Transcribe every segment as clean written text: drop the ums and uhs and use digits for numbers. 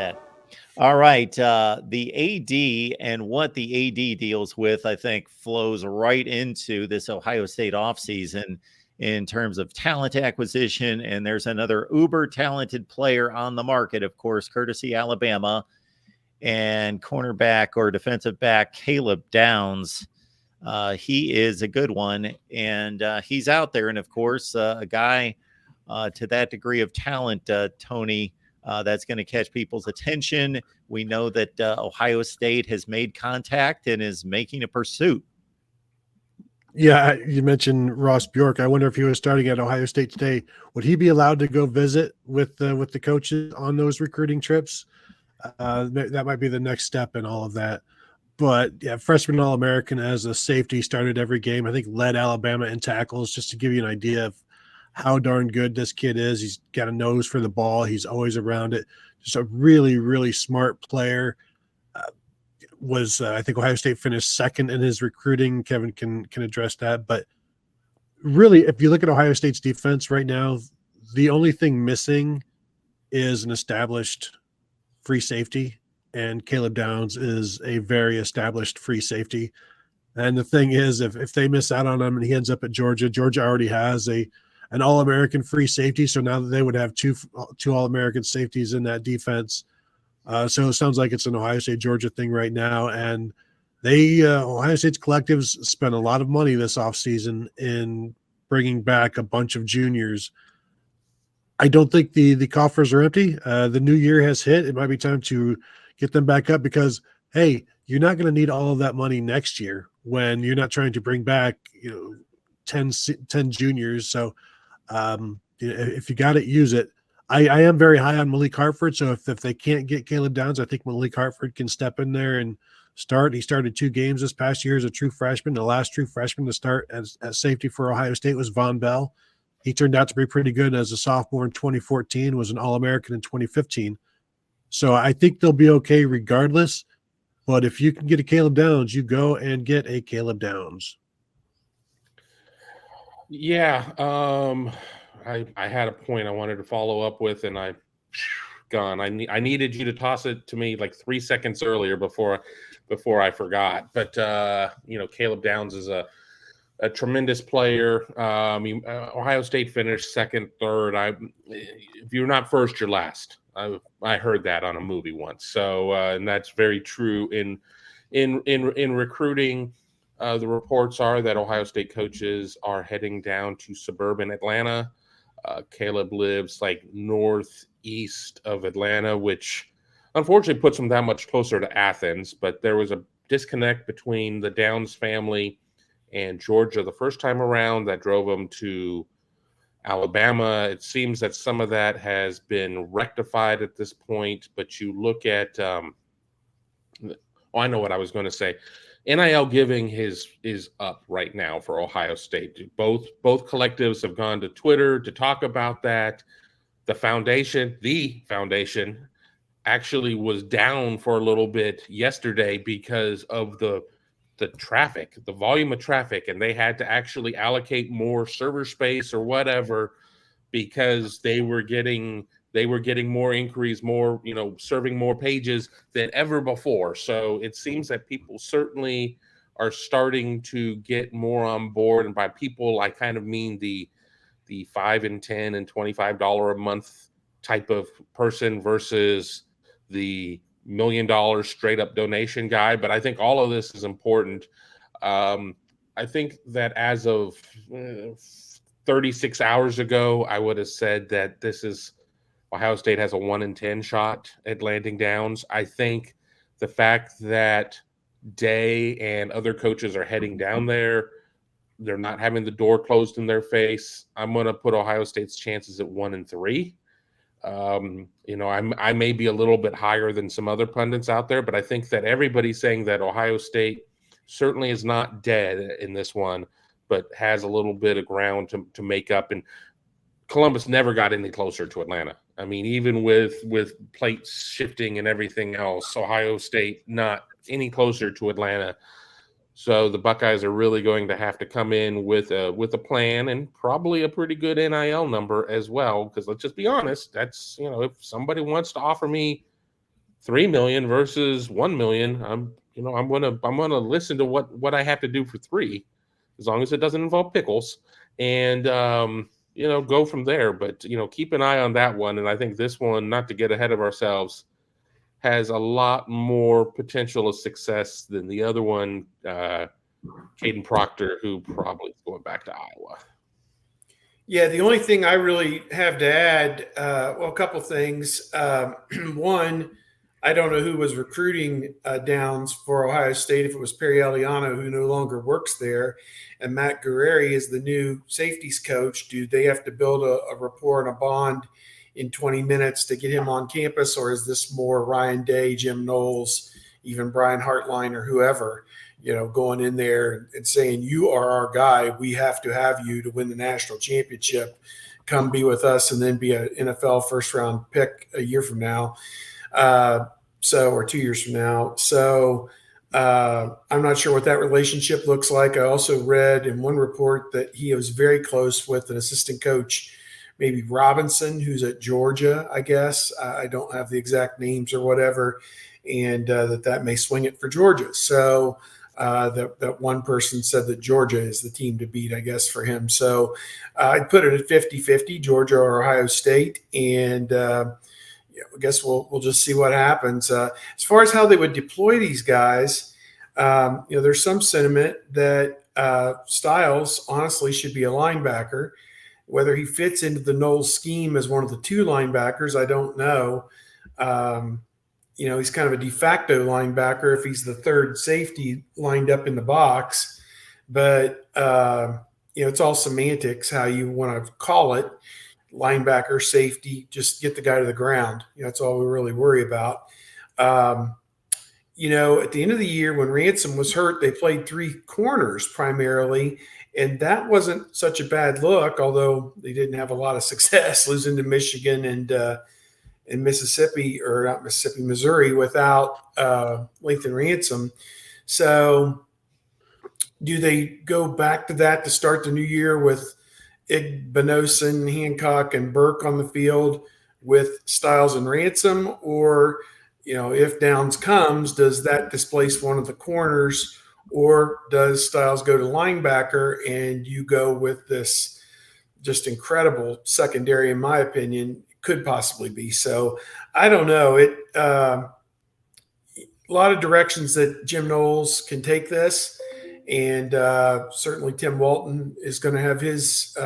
that. All right. The AD and what the AD deals with, I think, flows right into this Ohio State offseason in terms of talent acquisition. And there's another uber talented player on the market, of course, courtesy Alabama, and cornerback or defensive back Caleb Downs. He is a good one, and he's out there. And of course, a guy to that degree of talent, Tony, that's going to catch people's attention. We know that Ohio State has made contact and is making a pursuit. Yeah, you mentioned Ross Bjork. I wonder if he was starting at Ohio State today, would he be allowed to go visit with the coaches on those recruiting trips? That might be the next step in all of that. But yeah, freshman All-American as a safety, started every game. I think led Alabama in tackles, just to give you an idea of how darn good this kid is. He's got a nose for the ball. He's always around it. Just a really, really smart player. I think Ohio State finished second in his recruiting. Kevin can address that. But really, if you look at Ohio State's defense right now, the only thing missing is an established free safety, and Caleb Downs is a very established free safety. And the thing is, if they miss out on him and he ends up at Georgia already has an All-American free safety, so now they would have two All-American safeties in that defense. So it sounds like it's an Ohio State-Georgia thing right now, and Ohio State's collectives spent a lot of money this offseason in bringing back a bunch of juniors. I don't think the coffers are empty. The new year has hit. It might be time to get them back up because, hey, you're not going to need all of that money next year when you're not trying to bring back 10 juniors. So if you got it, use it. I am very high on Malik Hartford, so if they can't get Caleb Downs, I think Malik Hartford can step in there and start. He started 2 games this past year as a true freshman. The last true freshman to start as safety for Ohio State was Von Bell. He turned out to be pretty good as a sophomore in 2014, was an All-American in 2015. So I think they'll be okay regardless. But if you can get a Caleb Downs, you go and get a Caleb Downs. Yeah, I had a point I wanted to follow up with, and gone. I needed you to toss it to me like 3 seconds earlier before I forgot. But Caleb Downs is a tremendous player. Ohio State finished second, third. If you're not first, you're last. I heard that on a movie once. So and that's very true in recruiting. The reports are that Ohio State coaches are heading down to suburban Atlanta. Caleb lives like northeast of Atlanta, which unfortunately puts him that much closer to Athens. But there was a disconnect between the Downs family and Georgia the first time around that drove them to Alabama. It seems that some of that has been rectified at this point. But you look at I know what I was going to say. NIL giving is up right now for Ohio State. Both collectives have gone to Twitter to talk about that. The foundation actually was down for a little bit yesterday because of the traffic, the volume of traffic, and they had to actually allocate more server space or whatever because they were getting more inquiries, more, serving more pages than ever before. So it seems that people certainly are starting to get more on board. And by people, I kind of mean the $5 and $10 and $25 a month type of person versus the $1 million straight up donation guy. But I think all of this is important. I think that as of 36 hours ago, I would have said that Ohio State has a 1 in 10 shot at landing Downs. I think the fact that Day and other coaches are heading down there, they're not having the door closed in their face. I'm going to put Ohio State's chances at 1 in 3. I may be a little bit higher than some other pundits out there, but I think that everybody's saying that Ohio State certainly is not dead in this one, but has a little bit of ground to make up. And Columbus never got any closer to Atlanta. I mean, even with plates shifting and everything else, Ohio State not any closer to Atlanta. So the Buckeyes are really going to have to come in with a plan and probably a pretty good NIL number as well. Because let's just be honest, that's if somebody wants to offer me 3 million versus 1 million, I'm gonna listen to what I have to do for 3, as long as it doesn't involve pickles, and go from there. But keep an eye on that one. And I think this one, not to get ahead of ourselves, has a lot more potential of success than the other one. Caden Proctor, who probably is going back to Iowa. Yeah, the only thing I really have to add, a couple things. One, I don't know who was recruiting Downs for Ohio State, if it was Perry Eliano, who no longer works there, and Matt Guerreri is the new safeties coach. Do they have to build a rapport and a bond in 20 minutes to get him on campus, or is this more Ryan Day, Jim Knowles, even Brian Hartline, or whoever, going in there and saying, you are our guy. We have to have you to win the national championship. Come be with us and then be an NFL first-round pick a year from now. Or 2 years from now. So I'm not sure what that relationship looks like. I also read in one report that he was very close with an assistant coach, maybe Robinson, who's at Georgia, I guess. I don't have the exact names or whatever, and that may swing it for Georgia. So that one person said that Georgia is the team to beat, I guess, for him. So I'd put it at 50-50, Georgia or Ohio State. And I guess we'll just see what happens. As far as how they would deploy these guys, there's some sentiment that Styles honestly should be a linebacker. Whether he fits into the Knowles scheme as one of the 2 linebackers, I don't know. He's kind of a de facto linebacker if he's the 3rd safety lined up in the box. But, it's all semantics, how you want to call it. Linebacker, safety, just get the guy to the ground. That's all we really worry about. At the end of the year when Ransom was hurt, they played 3 corners primarily, and that wasn't such a bad look, although they didn't have a lot of success losing to Michigan and Mississippi, or not Mississippi, Missouri, without Lathan Ransom. So do they go back to that to start the new year with Igbinosun, Hancock, and Burke on the field with Styles and Ransom? Or, if Downs comes, does that displace one of the corners, or does Styles go to linebacker and you go with this just incredible secondary, in my opinion? Could possibly be. So I don't know. A lot of directions that Jim Knowles can take this. And certainly Tim Walton is going to have his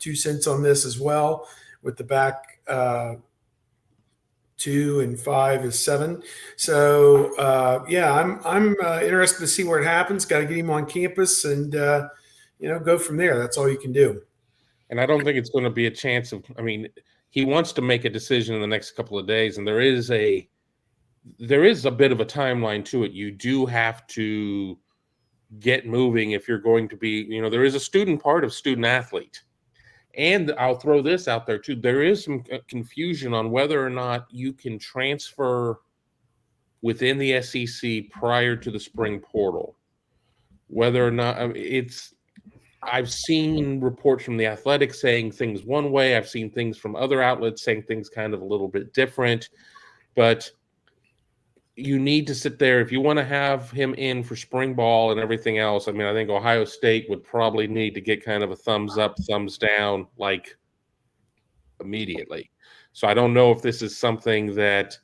2 cents on this as well, with the back 2 and 5 is 7. So I'm interested to see where it happens. Got to get him on campus and go from there. That's all you can do. And I don't think it's going to be a chance of. He wants to make a decision in the next couple of days, and there is a bit of a timeline to it. You do have to get moving if you're going to be, there is a student part of student athlete. And I'll throw this out there too. There is some confusion on whether or not you can transfer within the SEC prior to the spring portal. Whether or not I've seen reports from the Athletic saying things one way. I've seen things from other outlets saying things kind of a little bit different. But you need to sit there. If you want to have him in for spring ball and everything else, I think Ohio State would probably need to get kind of a thumbs up, thumbs down, like immediately. So I don't know if this is something that,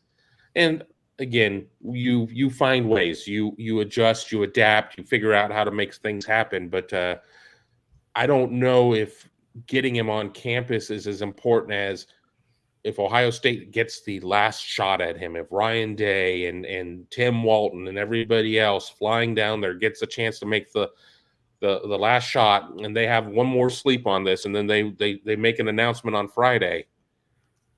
and again, you find ways, you adjust, you adapt, you figure out how to make things happen. But I don't know if getting him on campus is as important as if Ohio State gets the last shot at him, if Ryan Day and Tim Walton and everybody else flying down there gets a chance to make the last shot, and they have one more sleep on this, and then they make an announcement on Friday,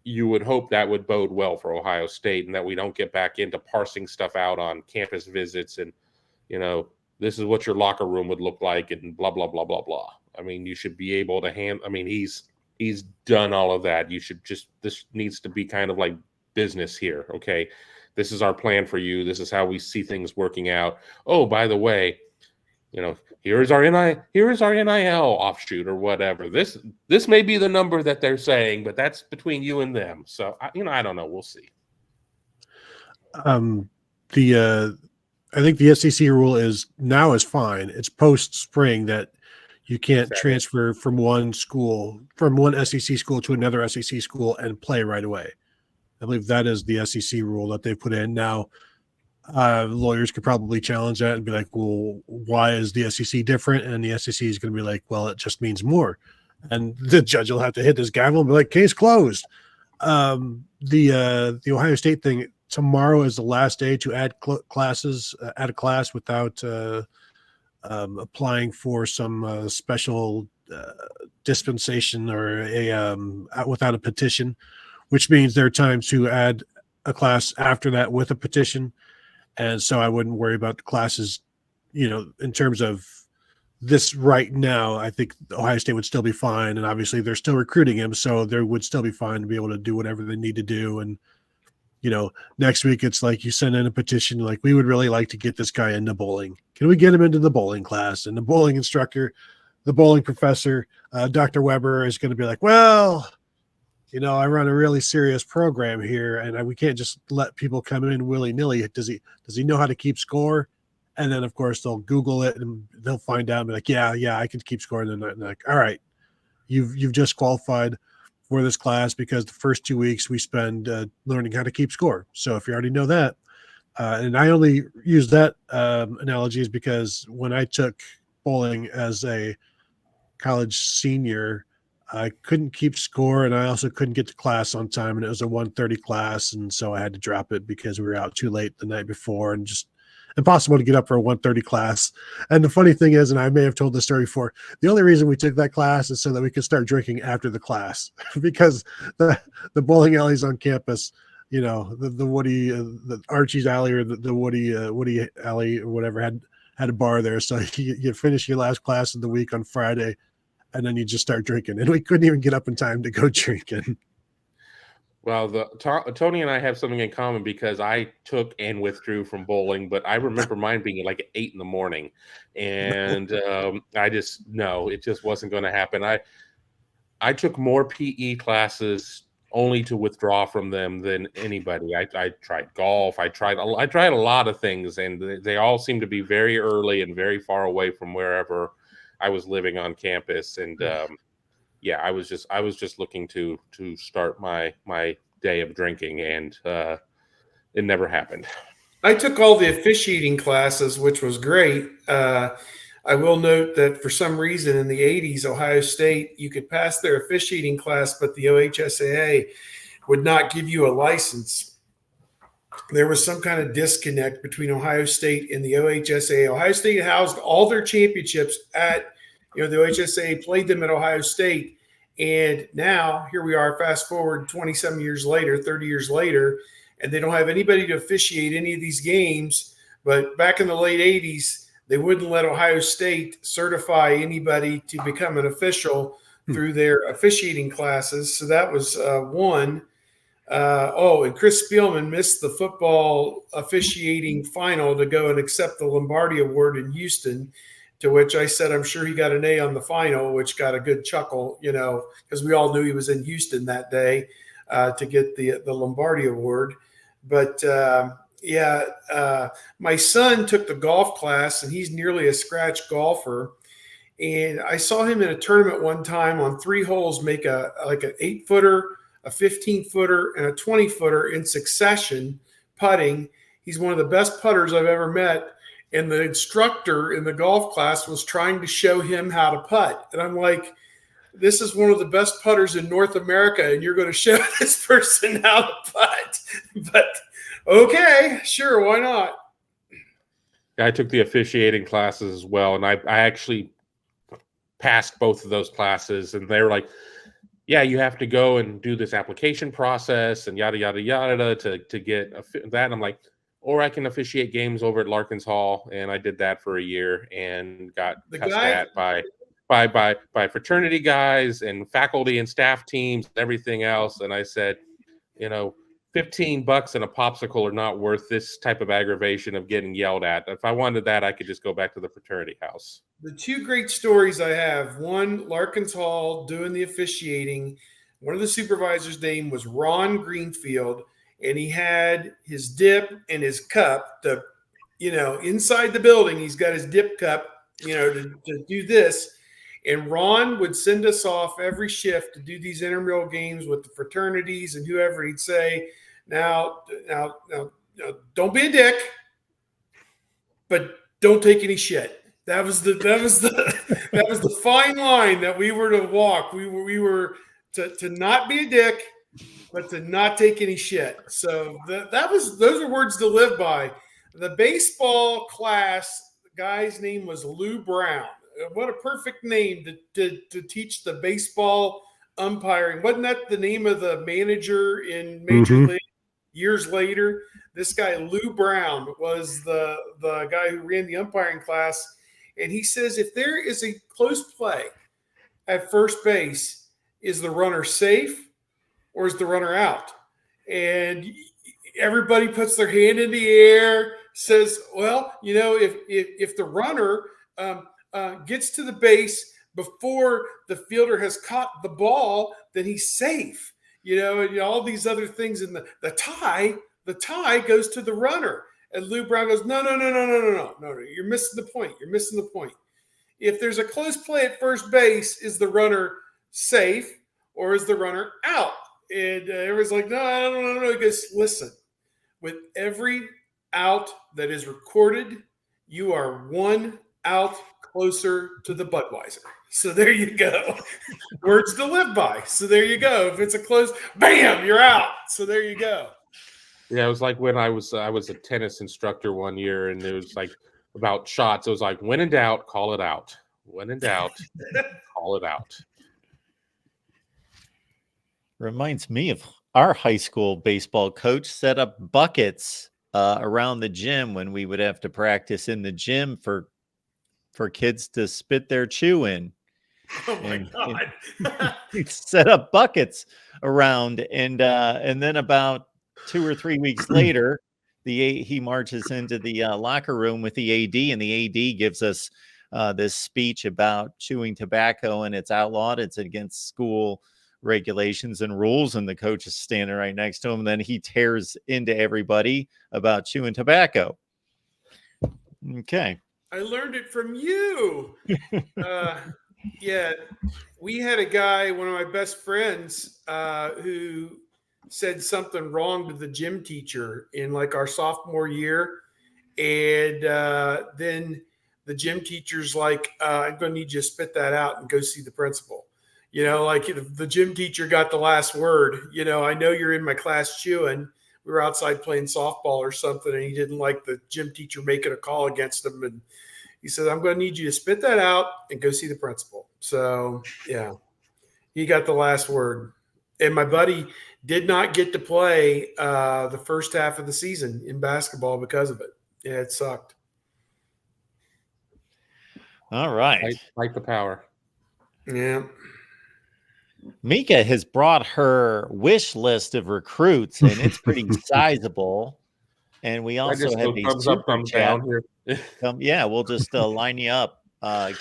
you would hope that would bode well for Ohio State, and that we don't get back into parsing stuff out on campus visits and, this is what your locker room would look like and blah, blah, blah, blah, blah. You should be able to he's done all of that. You should this needs to be kind of like business here. Okay. This is our plan for you. This is how we see things working out. Oh, by the way, here's our NIL offshoot or whatever. This may be the number that they're saying, but that's between you and them. So I don't know. We'll see. The I think the SEC rule is fine. It's post spring that you can't transfer from one SEC school to another SEC school and play right away. I believe that is the SEC rule that they put in. Now, lawyers could probably challenge that and be like, well, why is the SEC different? And the SEC is going to be like, well, it just means more. And the judge will have to hit this gavel and be like, case closed. The Ohio State thing, tomorrow is the last day to add classes, add a class without applying for some special dispensation or without a petition, which means there are times to add a class after that with a petition. And so I wouldn't worry about the classes, in terms of this right now. I think Ohio State would still be fine. And obviously they're still recruiting him, so they would still be fine to be able to do whatever they need to do. And, next week it's like you send in a petition, like, we would really like to get this guy into bowling. Can we get him into the bowling class? And the bowling instructor, the bowling professor, Dr. Weber, is going to be like, well, I run a really serious program here, and we can't just let people come in willy-nilly. Does he know how to keep score? And then, of course, they'll Google it and they'll find out and be like, yeah, I can keep score. And then they're like, all right, you've just qualified for this class because the first 2 weeks we spend learning how to keep score. So if you already know that, and I only use that analogy is because when I took bowling as a college senior, I couldn't keep score, and I also couldn't get to class on time, and it was a 1:30 class, and so I had to drop it because we were out too late the night before, and just impossible to get up for a 1:30 class. And the funny thing is, and I may have told this story before, the only reason we took that class is so that we could start drinking after the class because the bowling alleys on campus, the Woody, the Archie's alley or the Woody alley or whatever had a bar there. So you finish your last class of the week on Friday, and then you just start drinking. And we couldn't even get up in time to go drinking. Well, Tony and I have something in common because I took and withdrew from bowling, but I remember mine being like at 8 a.m. And it just wasn't going to happen. I took more PE classes only to withdraw from them than anybody. I tried golf. I tried a lot of things, and they all seemed to be very early and very far away from wherever I was living on campus. And I was just looking to start my day of drinking, and it never happened. I took all the officiating classes, which was great. I will note that for some reason in the 80s, Ohio State, you could pass their officiating class, but the OHSAA would not give you a license. There was some kind of disconnect between Ohio State and the OHSAA. Ohio State housed all their championships at, the OHSAA played them at Ohio State. And now here we are, fast forward 27 years later, 30 years later, and they don't have anybody to officiate any of these games. But back in the late 80s, they wouldn't let Ohio State certify anybody to become an official through their officiating classes. So that was one. And Chris Spielman missed the football officiating final to go and accept the Lombardi Award in Houston, to which I said, I'm sure he got an A on the final, which got a good chuckle, because we all knew he was in Houston that day to get the Lombardi Award. But my son took the golf class, and he's nearly a scratch golfer. And I saw him in a tournament one time on 3 holes make an 8-footer, a 15-footer, and a 20-footer in succession putting. He's one of the best putters I've ever met. And the instructor in the golf class was trying to show him how to putt. And I'm like, this is one of the best putters in North America, and you're going to show this person how to putt. But okay, sure, why not? I took the officiating classes as well, and I actually passed both of those classes. And they were like, yeah, you have to go and do this application process and yada, yada, yada to get that. And I'm like, or I can officiate games over at Larkins Hall. And I did that for a year and got cussed at by fraternity guys and faculty and staff teams, and everything else. And I said, $15 and a popsicle are not worth this type of aggravation of getting yelled at. If I wanted that, I could just go back to the fraternity house. The 2 great stories I have, one, Larkins Hall doing the officiating. One of the supervisors' name was Ron Greenfield, and he had his dip and his cup. Inside the building, he's got his dip cup, to do this. And Ron would send us off every shift to do these intramural games with the fraternities and whoever. He'd say, now, don't be a dick, but don't take any shit. That was the fine line that we were to walk. We were to not be a dick, but to not take any shit. So those are words to live by. The baseball class guy's name was Lou Brown. What a perfect name to teach the baseball umpiring. Wasn't that the name of the manager in Major League years later? This guy, Lou Brown, was the guy who ran the umpiring class. And he says, if there is a close play at first base, is the runner safe or is the runner out? And everybody puts their hand in the air, says, well, if the runner gets to the base before the fielder has caught the ball, then he's safe. And all these other things. And the tie goes to the runner. And Lou Brown goes, no. You're missing the point. You're missing the point. If there's a close play at first base, is the runner safe or is the runner out? And everyone's like, no, I don't know. He goes, listen, with every out that is recorded, you are one out closer to the Budweiser. So there you go. Words to live by. So there you go. If it's a close, bam, you're out. So there you go. Yeah, it was like when I was a tennis instructor one year, and it was like about shots. It was like, when in doubt, call it out. When in doubt, call it out. Reminds me of our high school baseball coach set up buckets around the gym when we would have to practice in the gym for kids to spit their chew in. Oh my God. He'd set up buckets around, and then about 2 or 3 weeks later, he marches into the locker room with the AD, and the AD gives us this speech about chewing tobacco, and it's outlawed. It's against school regulations and rules, and the coach is standing right next to him. And then he tears into everybody about chewing tobacco. Okay. I learned it from you. Yeah, we had a guy, one of my best friends, who said something wrong to the gym teacher in like our sophomore year. And then the gym teacher's like, I'm going to need you to spit that out and go see the principal. Like the gym teacher got the last word. I know you're in my class chewing. We were outside playing softball or something, and he didn't like the gym teacher making a call against him. And he said, I'm going to need you to spit that out and go see the principal. So, yeah, he got the last word. And my buddy did not get to play the first half of the season in basketball because of it. Yeah, it sucked. All right. Like the power. Yeah. Mika has brought her wish list of recruits, and it's pretty sizable. And we also have a thumbs up, thumbs down here. Yeah, we'll just line you up,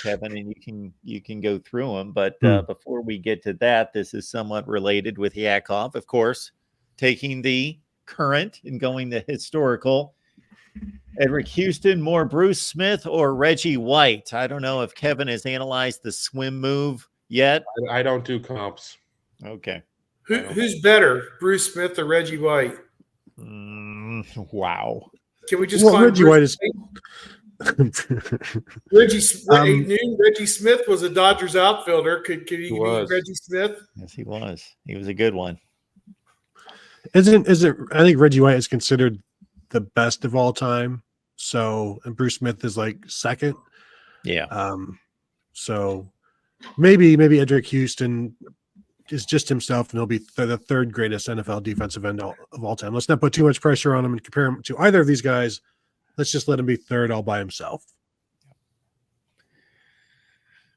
Kevin, and you can go through them. But before we get to that, this is somewhat related with Yakov, of course, taking the current and going to historical. Edric Houston, more Bruce Smith or Reggie White? I don't know if Kevin has analyzed the swim move yet. I don't do comps. Okay. Who's better, Bruce Smith or Reggie White? Wow. Can we just Reggie White is Reggie Smith was a Dodgers outfielder. Could he be Reggie Smith? Yes, he was. He was a good one. Is it? I think Reggie White is considered the best of all time. So, and Bruce Smith is like second. Yeah. So maybe Edric Houston is just himself, and he'll be the third greatest NFL defensive end of all time. Let's not put too much pressure on him and compare him to either of these guys. Let's just let him be third all by himself.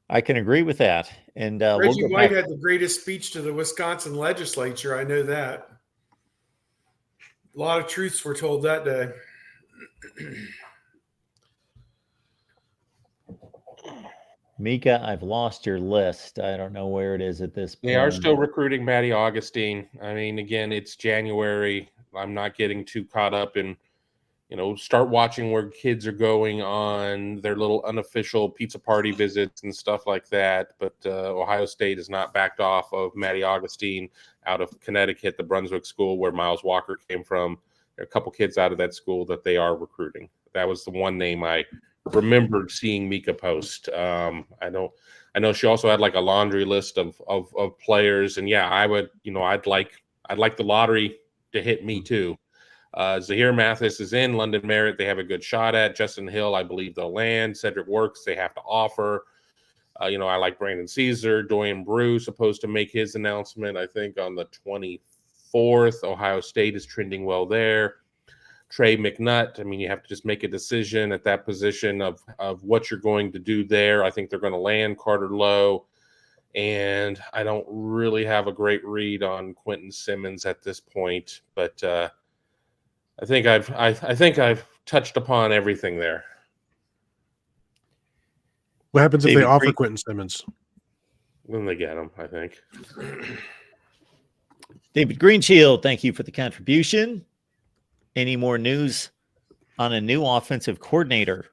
I can agree with that. And Reggie White had the greatest speech to the Wisconsin legislature. I know that. A lot of truths were told that day. Mika, I've lost your list. I don't know where it is at this point. They are still recruiting Matty Augustine. I mean, again, it's January. I'm not getting too caught up in, start watching where kids are going on their little unofficial pizza party visits and stuff like that. But Ohio State has not backed off of Matty Augustine out of Connecticut, the Brunswick school where Miles Walker came from. There are a couple kids out of that school that they are recruiting. That was the one name I remembered seeing Mika post. I know she also had like a laundry list of players, and yeah, I would, I'd like the lottery to hit me too. Zahir Mathis is in. London Merritt, they have a good shot at. Justin Hill, I believe they'll land. Cedric Works, they have to offer. I like Brandon Caesar. Dorian Brew supposed to make his announcement, I think, on the 24th. Ohio State is trending well there. Trey McNutt, you have to just make a decision at that position of what you're going to do there. I think they're going to land Carter Lowe. And I don't really have a great read on Quentin Simmons at this point, but I think I've touched upon everything there. What happens if David they offer Green- Quentin Simmons? When they get him, I think. David Greenshield, thank you for the contribution. Any more news on a new offensive coordinator?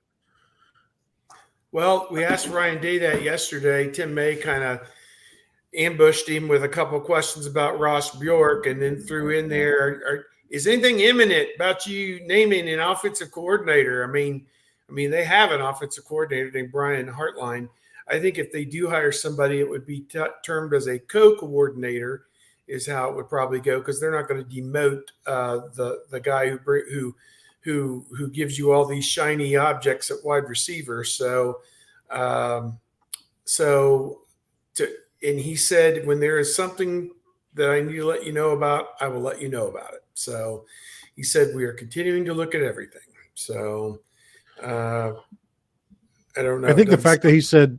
Well, we asked Ryan Day that yesterday. Tim May kind of ambushed him with a couple of questions about Ross Bjork, and then threw in there, is anything imminent about you naming an offensive coordinator? I mean, they have an offensive coordinator named Brian Hartline. I think if they do hire somebody, it would be termed as a co-coordinator, is how it would probably go, because they're not going to demote the guy who gives you all these shiny objects at wide receiver. And he said, when there is something that I need to let you know about, I will let you know about it. So he said, we are continuing to look at everything. So I don't know. I think the fact that he said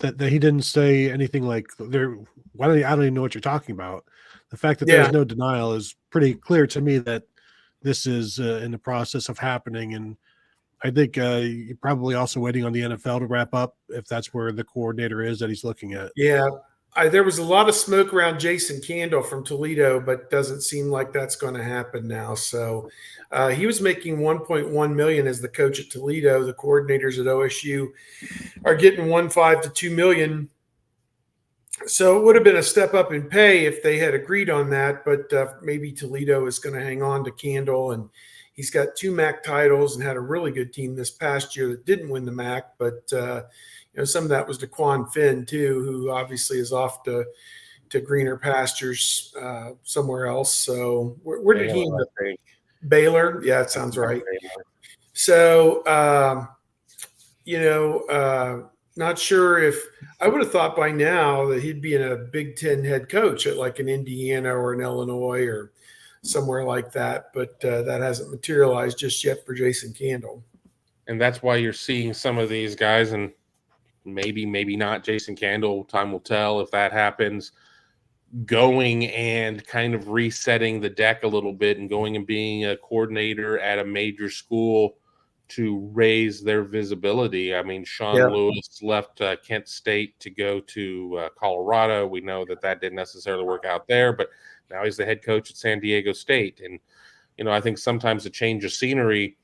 that he didn't say anything like I don't even know what you're talking about. The fact that there's no denial is pretty clear to me that this is in the process of happening. And I think you're probably also waiting on the NFL to wrap up, if that's where the coordinator is that he's looking at. Yeah. There was a lot of smoke around Jason Candle from Toledo, but doesn't seem like that's going to happen now. So he was making $1.1 million as the coach at Toledo. The coordinators at OSU are getting $1.5 to $2 million. So it would have been a step up in pay if they had agreed on that, but maybe Toledo is going to hang on to Candle, and he's got 2 MAC titles and had a really good team this past year that didn't win the MAC, but some of that was DeQuan Finn too, who obviously is off to greener pastures somewhere else. So where did he end up? Baylor? Yeah, it sounds right. So, not sure if I would have thought by now that he'd be in a Big Ten head coach at like an Indiana or an Illinois or somewhere like that, but that hasn't materialized just yet for Jason Candle. And that's why you're seeing some of these guys, and maybe not Jason Candle, time will tell if that happens, going and kind of resetting the deck a little bit and going and being a coordinator at a major school to raise their visibility. I mean, Sean Lewis left Kent State to go to Colorado. We know that didn't necessarily work out there, but now he's the head coach at San Diego State. And, I think sometimes a change of scenery.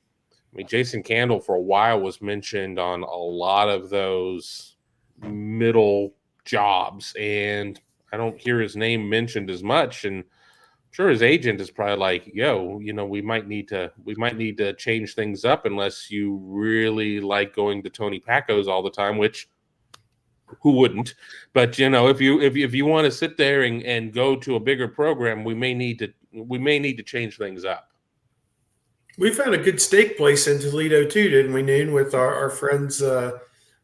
I mean, Jason Candle for a while was mentioned on a lot of those middle jobs, and I don't hear his name mentioned as much. And I'm sure his agent is probably like, yo, we might need to change things up unless you really like going to Tony Packo's all the time, which who wouldn't? But if you want to sit there and go to a bigger program, we may need to change things up. We found a good steak place in Toledo too, didn't we, Noon? With our friends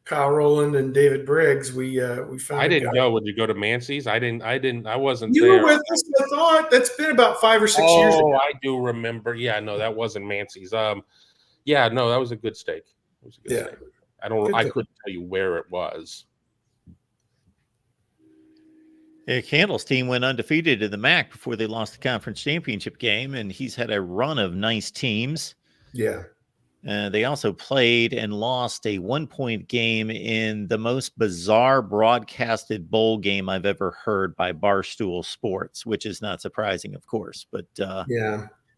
Kyle Rowland and David Briggs. We found. I didn't go. Would you go to Mancy's? I wasn't you there. You were with us. I thought that's been about 5 or 6 years ago. I do remember. Yeah, no, that wasn't Mancy's. Yeah, no, that was a good steak. It was a good steak. I couldn't tell you where it was. Candle's team went undefeated in the MAC before they lost the conference championship game, and he's had a run of nice teams. Yeah. They also played and lost a 1-point game in the most bizarre broadcasted bowl game I've ever heard by Barstool Sports, which is not surprising, of course. But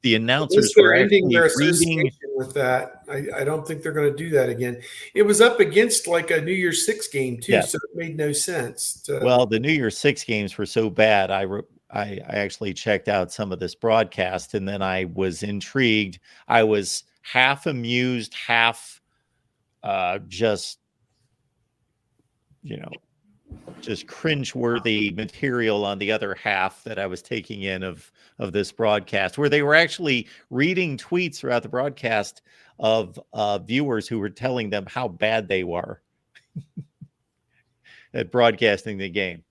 the Unless announcers they're were ending actually their reading. association with that, I don't think they're going to do that again. It was up against like a New Year's Six game too, Yes. so it made no sense. Well, the New Year's Six games were so bad. I actually checked out some of this broadcast, and then I was intrigued. I was half amused, half just, just cringeworthy material on the other half that I was taking in of this broadcast, where they were actually reading tweets throughout the broadcast of viewers who were telling them how bad they were at broadcasting the game.